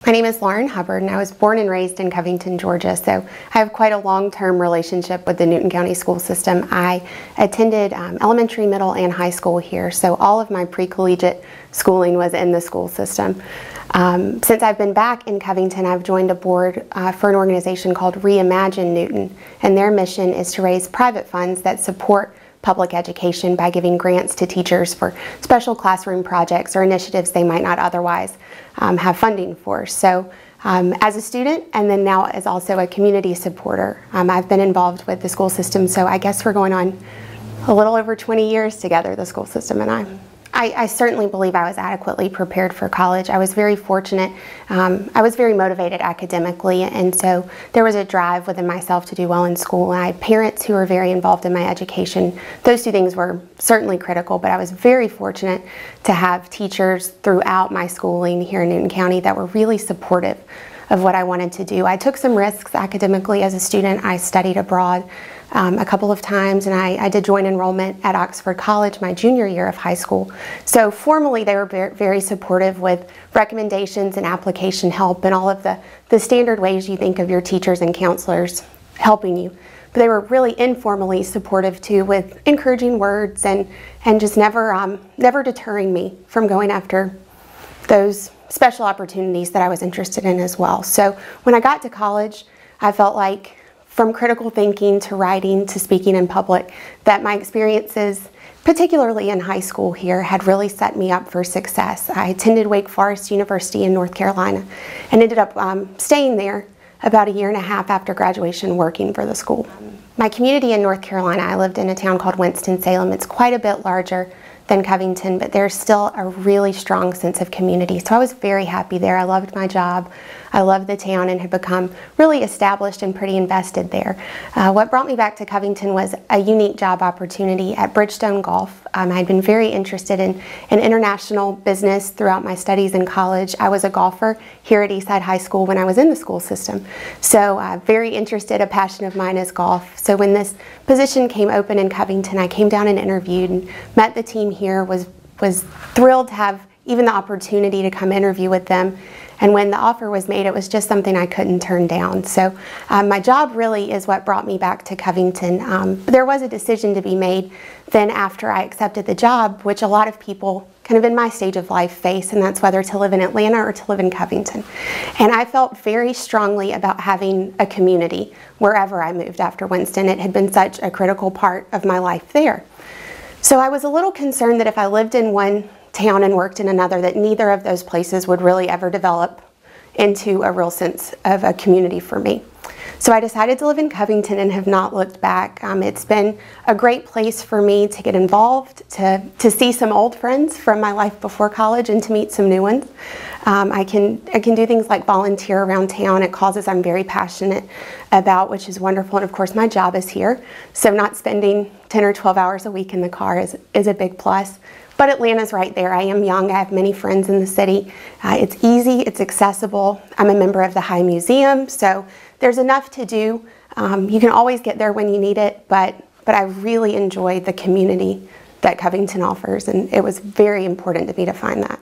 My name is Hubbard, and I was born and raised in Covington, Georgia, so I have quite a long-term relationship with the Newton County school system. I attended elementary, middle, and high school here, so all of my pre-collegiate schooling was in the school system. Since I've been back in Covington, I've joined a board for an organization called Reimagine Newton, and their mission is to raise private funds that support public education by giving grants to teachers for special classroom projects or initiatives they might not otherwise have funding for. So as a student, and then now as also a community supporter, I've been involved with the school system, so I guess we're going on a little over 20 years together, the school system and I. I certainly believe I was adequately prepared for college. I was very fortunate. I was very motivated academically, and so there was a drive within myself to do well in school. And I had parents who were very involved in my education. Those two things were certainly critical, but I was very fortunate to have teachers throughout my schooling here in Newton County that were really supportive of what I wanted to do. I took some risks academically as a student. I studied abroad a couple of times, and I did join enrollment at Oxford College my junior year of high school. So formally they were very supportive with recommendations and application help and all of the standard ways you think of your teachers and counselors helping you. But they were really informally supportive too, with encouraging words and just never deterring me from going after those special opportunities that I was interested in as well. So when I got to college, I felt like from critical thinking to writing to speaking in public, that my experiences, particularly in high school here, had really set me up for success. I attended Wake Forest University in North Carolina and ended up staying there about a year and a half after graduation working for the school. My community in North Carolina, I lived in a town called Winston-Salem. It's quite a bit larger than Covington, but there's still a really strong sense of community. So I was very happy there. I loved my job. I loved the town and had become really established and pretty invested there. What brought me back to Covington was a unique job opportunity at Bridgestone Golf. I'd been very interested in international business throughout my studies in college. I was a golfer here at Eastside High School when I was in the school system. So very interested, a passion of mine is golf. So when this position came open in Covington, I came down and interviewed and met the team here, was thrilled to have even the opportunity to come interview with them. And when the offer was made, it was just something I couldn't turn down. So my job really is what brought me back to Covington. There was a decision to be made then after I accepted the job, which a lot of people kind of in my stage of life face, and that's whether to live in Atlanta or to live in Covington. And I felt very strongly about having a community wherever I moved after Winston. It had been such a critical part of my life there. So I was a little concerned that if I lived in one town and worked in another, that neither of those places would really ever develop into a real sense of a community for me. So I decided to live in Covington and have not looked back. It's been a great place for me to get involved, to see some old friends from my life before college and to meet some new ones. I can do things like volunteer around town at causes I'm very passionate about, which is wonderful. And of course my job is here, so not spending 10 or 12 hours a week in the car is a big plus. But Atlanta's right there. I am young. I have many friends in the city. It's easy. It's accessible. I'm a member of the High Museum, so there's enough to do. You can always get there when you need it, but I really enjoyed the community that Covington offers, and it was very important to me to find that.